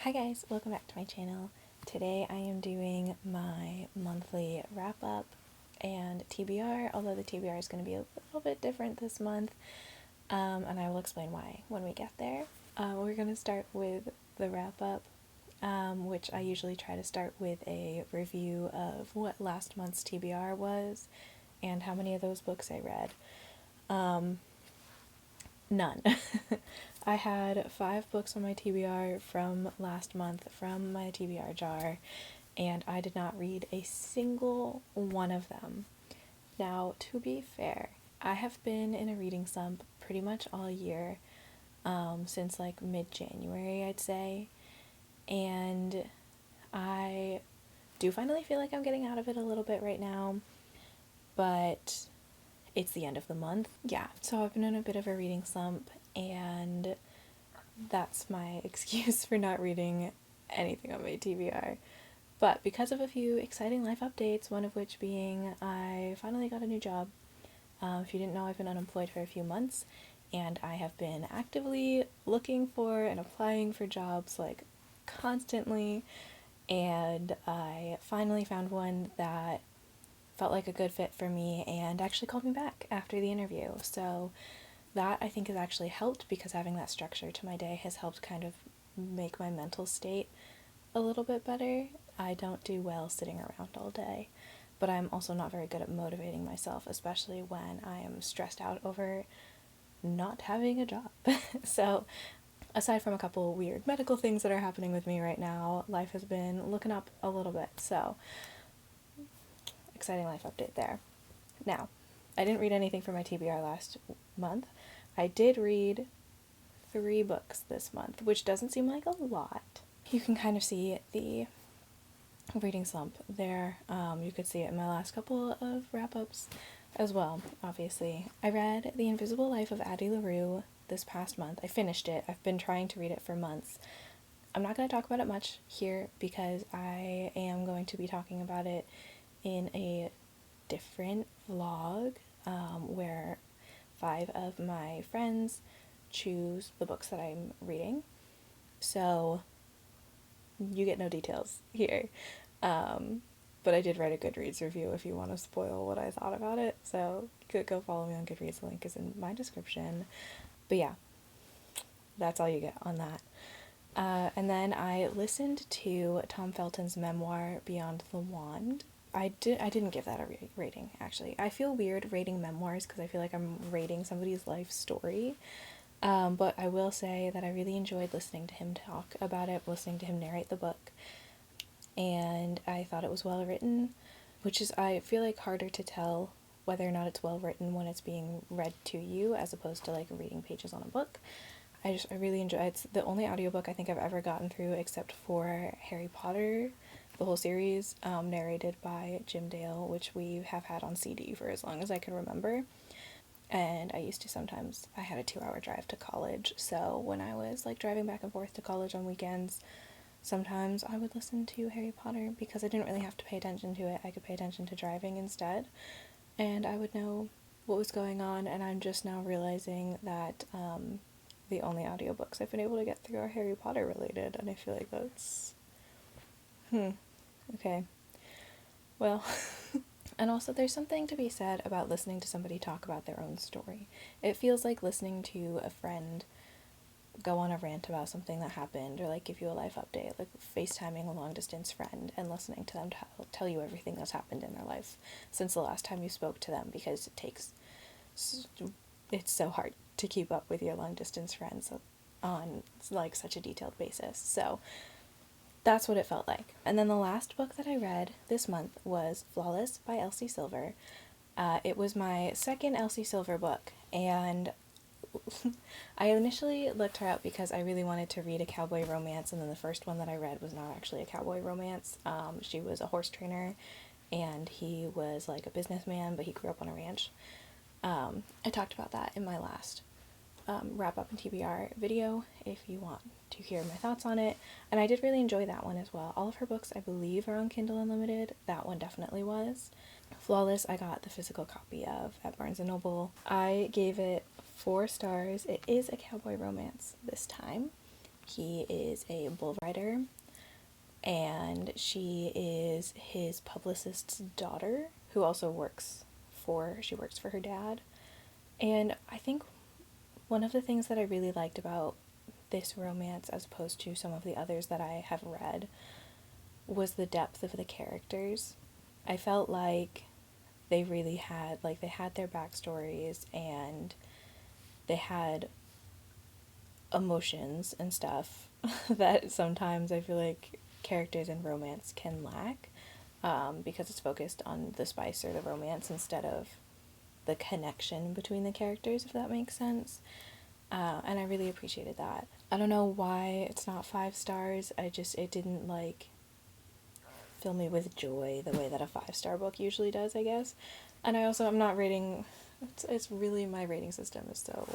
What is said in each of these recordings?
Hi guys, welcome back to my channel. Today I am doing my monthly wrap up and TBR, although the TBR is going to be a little bit different this month, and I will explain why when we get there. We're going to start with the wrap up, which I usually try to start with a review of what last month's TBR was and how many of those books I read. None. I had 5 books on my TBR from last month from my TBR jar, and I did not read a single one of them. Now, to be fair, I have been in a reading slump pretty much all year, since like mid-January, I'd say, and I do finally feel like I'm getting out of it a little bit right now, but it's the end of the month. Yeah, so I've been in a bit of a reading slump, and that's my excuse for not reading anything on my TBR. But because of a few exciting life updates, one of which being I finally got a new job. If you didn't know, I've been unemployed for a few months, and I have been actively looking for and applying for jobs like constantly, and I finally found one that felt like a good fit for me and actually called me back after the interview. So that I think has actually helped, because having that structure to my day has helped kind of make my mental state a little bit better. I don't do well sitting around all day, but I'm also not very good at motivating myself, especially when I am stressed out over not having a job. So aside from a couple weird medical things that are happening with me right now, life has been looking up a little bit. So exciting life update there. Now, I didn't read anything for my TBR last month. I did read 3 books this month, which doesn't seem like a lot. You can kind of see the reading slump there. You could see it in my last couple of wrap-ups as well, obviously. I read The Invisible Life of Addie LaRue this past month. I finished it. I've been trying to read it for months. I'm not going to talk about it much here because I am going to be talking about it in a different vlog, where 5 of my friends choose the books that I'm reading. So you get no details here. But I did write a Goodreads review if you want to spoil what I thought about it. So you could go follow me on Goodreads. The link is in my description. But yeah, that's all you get on that. And then I listened to Tom Felton's memoir, Beyond the Wand. I didn't give that a rating, actually. I feel weird rating memoirs because I feel like I'm rating somebody's life story. But I will say that I really enjoyed listening to him talk about it, listening to him narrate the book. And I thought it was well written, which is, I feel like, harder to tell whether or not it's well written when it's being read to you as opposed to like reading pages on a book. I really enjoy it. It's the only audiobook I think I've ever gotten through except for Harry Potter, the whole series, narrated by Jim Dale, which we have had on CD for as long as I can remember. And I used to sometimes, I had a 2-hour drive to college, so when I was like driving back and forth to college on weekends, sometimes I would listen to Harry Potter because I didn't really have to pay attention to it. I could pay attention to driving instead, and I would know what was going on. And I'm just now realizing that the only audiobooks I've been able to get through are Harry Potter related, and I feel like that's okay. Well, and also there's something to be said about listening to somebody talk about their own story. It feels like listening to a friend go on a rant about something that happened, or like give you a life update, like FaceTiming a long distance friend and listening to them tell you everything that's happened in their life since the last time you spoke to them, because it's so hard to keep up with your long distance friends on like such a detailed basis. So that's what it felt like. And then the last book that I read this month was Flawless by Elsie Silver. It was my second Elsie Silver book, and I initially looked her up because I really wanted to read a cowboy romance, and then the first one that I read was not actually a cowboy romance. She was a horse trainer, and he was like a businessman, but he grew up on a ranch. I talked about that in my last wrap up and TBR video if you want to hear my thoughts on it. And I did really enjoy that one as well. All of her books, I believe, are on Kindle Unlimited. That one definitely was. Flawless, I got the physical copy of at Barnes & Noble. I gave it 4 stars. It is a cowboy romance this time. He is a bull rider, and she is his publicist's daughter, who also works for her dad. And I think one of the things that I really liked about this romance, as opposed to some of the others that I have read, was the depth of the characters. I felt like they really had, like, they had their backstories, and they had emotions and stuff that sometimes I feel like characters in romance can lack, because it's focused on the spice or the romance instead of the connection between the characters, if that makes sense. And I really appreciated that. I don't know why it's not 5 stars. It didn't, like, fill me with joy the way that a 5-star book usually does, I guess. And I'm not rating, it's really, my rating system is so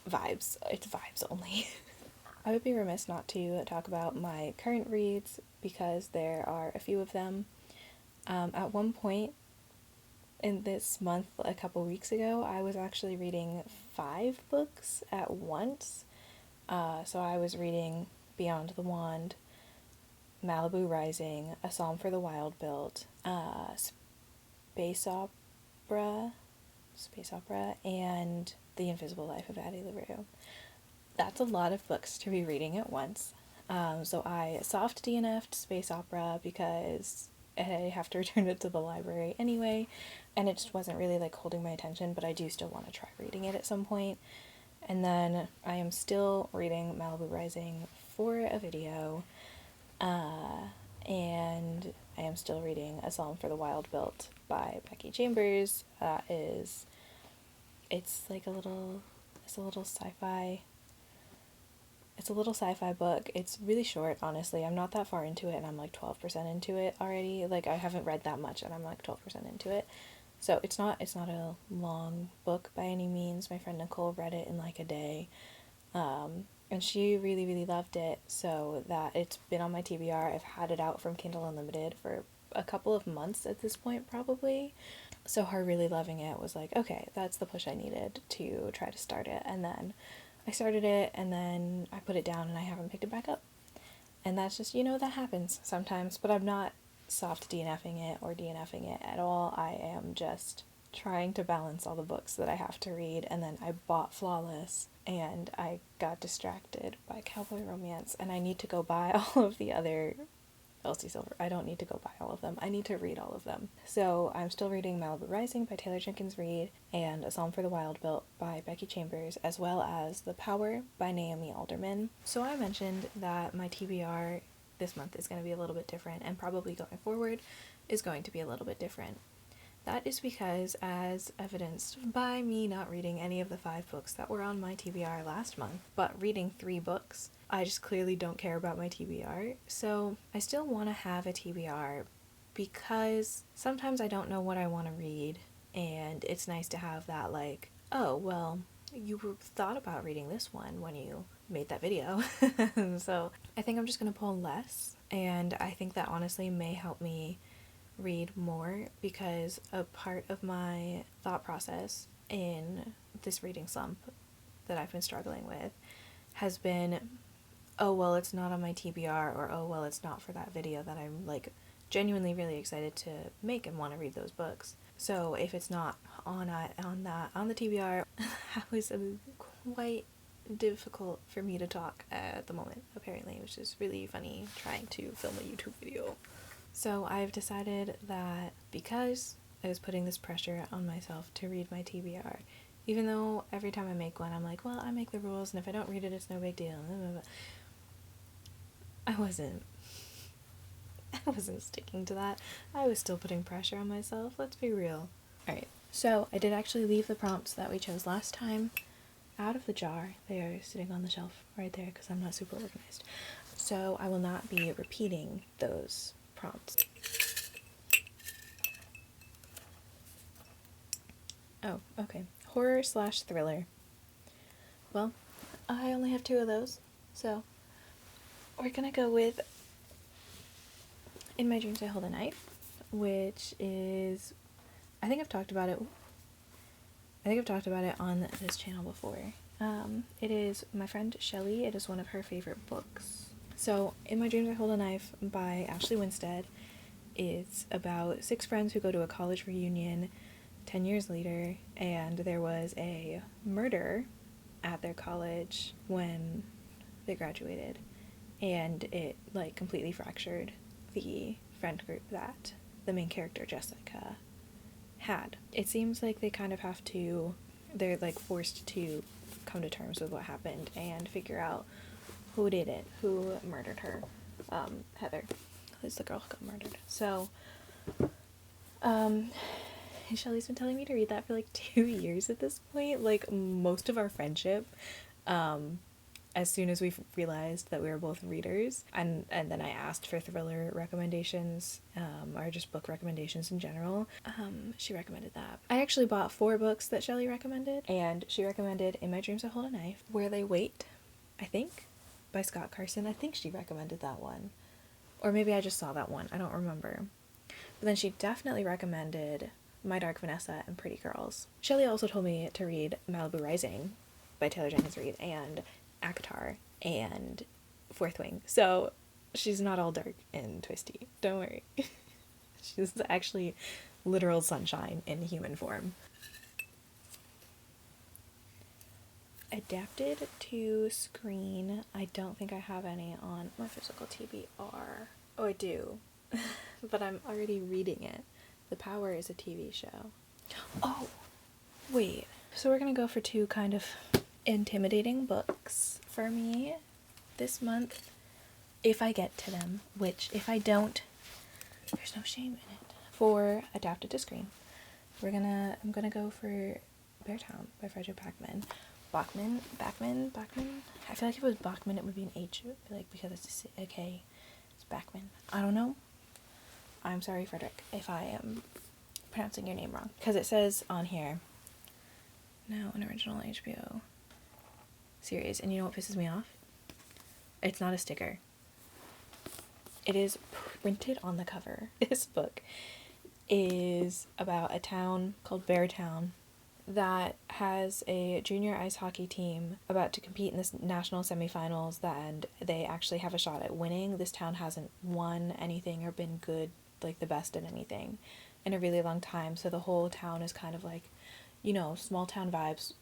vibes. It's vibes only. I would be remiss not to talk about my current reads, because there are a few of them. At one point in this month, a couple weeks ago, I was actually reading 5 books at once. So I was reading Beyond the Wand, Malibu Rising, A Psalm for the Wild Built, Space Opera, and The Invisible Life of Addie LaRue. That's a lot of books to be reading at once. So I soft DNF'd Space Opera because I have to return it to the library anyway, and it just wasn't really, like, holding my attention, but I do still want to try reading it at some point. And then I am still reading Malibu Rising for a video, and I am still reading A Psalm for the Wild Built by Becky Chambers. It's a little sci-fi. It's a little sci-fi book. It's really short, honestly. I'm not that far into it, and I'm like 12% into it already. Like, I haven't read that much, and I'm like 12% into it. So it's not a long book by any means. My friend Nicole read it in like a day, and she really, really loved it. So that it's been on my TBR. I've had it out from Kindle Unlimited for a couple of months at this point, probably. So her really loving it was like, okay, that's the push I needed to try to start it. And then I started it, and then I put it down, and I haven't picked it back up. And that's just, that happens sometimes. But I'm not soft DNFing it or DNFing it at all. I am just trying to balance all the books that I have to read. And then I bought Flawless, and I got distracted by Cowboy Romance, and I need to go buy all of the other Elsie Silver. I don't need to go buy all of them. I need to read all of them. So I'm still reading Malibu Rising by Taylor Jenkins Reid and A Psalm for the Wild Built by Becky Chambers, as well as The Power by Naomi Alderman. So I mentioned that my TBR this month is going to be a little bit different, and probably going forward is going to be a little bit different. That is because, as evidenced by me not reading any of the 5 books that were on my TBR last month, but reading 3 books, I just clearly don't care about my TBR. So I still want to have a TBR, because sometimes I don't know what I want to read, and it's nice to have that, like, oh, well, you thought about reading this one when you made that video. So I think I'm just going to pull less, and I think that honestly may help me read more, because a part of my thought process in this reading slump that I've been struggling with has been, oh, well, it's not on my TBR, or oh, well, it's not for that video that I'm, like, genuinely really excited to make and want to read those books. So if it's not on the TBR, that was quite difficult for me to talk at the moment, apparently, which is really funny trying to film a YouTube video. So I've decided that because I was putting this pressure on myself to read my TBR, even though every time I make one, I'm like, well, I make the rules, and if I don't read it, it's no big deal. I wasn't sticking to that. I was still putting pressure on myself, let's be real. Alright, so I did actually leave the prompts that we chose last time out of the jar. They are sitting on the shelf right there because I'm not super organized. So I will not be repeating those prompts. Oh, okay. Horror/thriller. Well, I only have 2 of those, so we're gonna go with In My Dreams I Hold a Knife, which is, I think I've talked about it on this channel before. It is my friend Shelley. It is one of her favorite books. So, In My Dreams I Hold a Knife by Ashley Winstead is about 6 friends who go to a college reunion 10 years later, and there was a murder at their college when they graduated, and it like completely fractured the friend group that the main character Jessica had. It seems like they kind of have to, they're like forced to come to terms with what happened and figure out who did it, who murdered her. Heather is the girl who got murdered. So Shelley's been telling me to read that for like 2 years at this point, like most of our friendship. As soon as we realized that we were both readers, and then I asked for thriller recommendations, or just book recommendations in general, she recommended that. I actually bought 4 books that Shelley recommended, and she recommended In My Dreams I Hold a Knife, Where They Wait, I think, by Scott Carson. I think she recommended that one. Or maybe I just saw that one, I don't remember. But then she definitely recommended My Dark Vanessa and Pretty Girls. Shelley also told me to read Malibu Rising by Taylor Jenkins Reid and ACOTAR and Fourth Wing. So she's not all dark and twisty. Don't worry. She's actually literal sunshine in human form. Adapted to screen, I don't think I have any on my physical TBR. Oh, I do. But I'm already reading it. The Power is a TV show. Oh, wait. So we're gonna go for 2 kind of intimidating books for me this month, if I get to them, which if I don't, there's no shame in it. For adapted to screen, I'm gonna go for Beartown by Frederick Backman. Bachman. I feel like if it was Bachman, it would be an H, like because it's a K. It's Backman. I don't know. I'm sorry, Frederick, if I am pronouncing your name wrong, because it says on here, now an original HBO series, and you know what pisses me off? It's not a sticker. It is printed on the cover. This book is about a town called Beartown that has a junior ice hockey team about to compete in this national semifinals, and they actually have a shot at winning. This town hasn't won anything or been good, like the best at anything, in a really long time, so the whole town is kind of like, you know, small town vibes,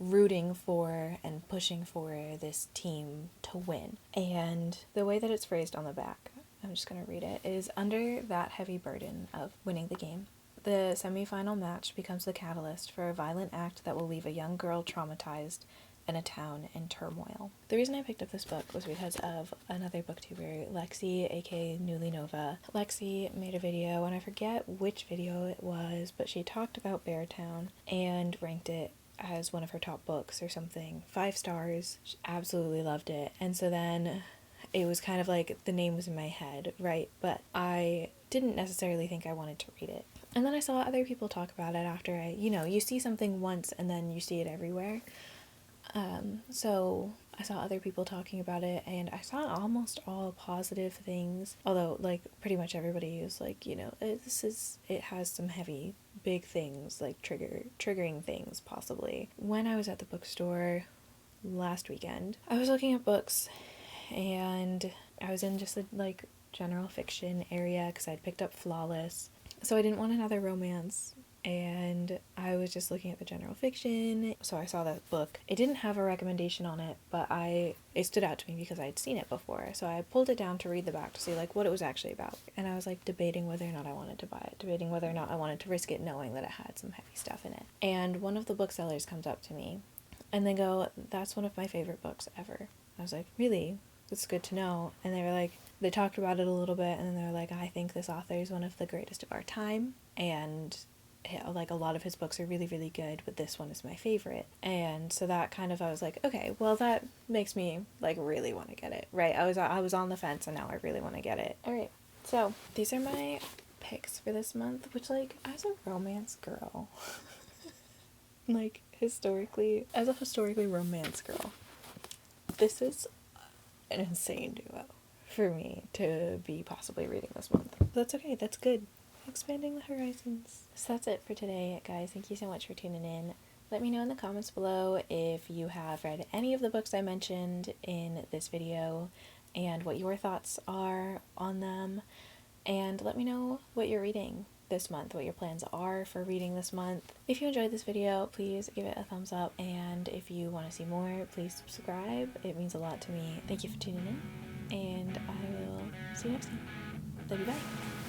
rooting for and pushing for this team to win. And the way that it's phrased on the back, I'm just going to read it, is under that heavy burden of winning the game, the semifinal match becomes the catalyst for a violent act that will leave a young girl traumatized and a town in turmoil. The reason I picked up this book was because of another booktuber, Lexi, aka Newly Nova. Lexi made a video, and I forget which video it was, but she talked about Beartown and ranked it as one of her top books or something. 5 stars. She absolutely loved it. And so then it was kind of like the name was in my head, right? But I didn't necessarily think I wanted to read it. And then I saw other people talk about it after you see something once and then you see it everywhere. So I saw other people talking about it, and I saw almost all positive things, although like pretty much everybody was like, it has some heavy, big things, like triggering things possibly. When I was at the bookstore last weekend, I was looking at books, and I was in just a like general fiction area because I'd picked up Flawless, so I didn't want another romance. And I was just looking at the general fiction, so I saw that book. It didn't have a recommendation on it, but it stood out to me because I'd seen it before, so I pulled it down to read the back to see like what it was actually about. And I was like debating whether or not I wanted to buy it, debating whether or not I wanted to risk it, knowing that it had some heavy stuff in it. And one of the booksellers comes up to me and they go, "That's one of my favorite books ever." I was like, "Really? That's good to know." And they were like, they talked about it a little bit, and then they were like, "I think this author is one of the greatest of our time, and like a lot of his books are really, really good, but this one is my favorite." And so that kind of, I was like, okay, well that makes me like really want to get it, right? I was on the fence, and now I really want to get it. All right, so these are my picks for this month, which like as a romance girl, like as a historically romance girl, this is an insane duo for me to be possibly reading this month. But that's okay, that's good. Expanding the horizons. So that's it for today, guys. Thank you so much for tuning in. Let me know in the comments below if you have read any of the books I mentioned in this video and what your thoughts are on them. And let me know what you're reading this month, what your plans are for reading this month. If you enjoyed this video, please give it a thumbs up, and if you want to see more, please subscribe. It means a lot to me. Thank you for tuning in, and I will see you next time. Love you, bye.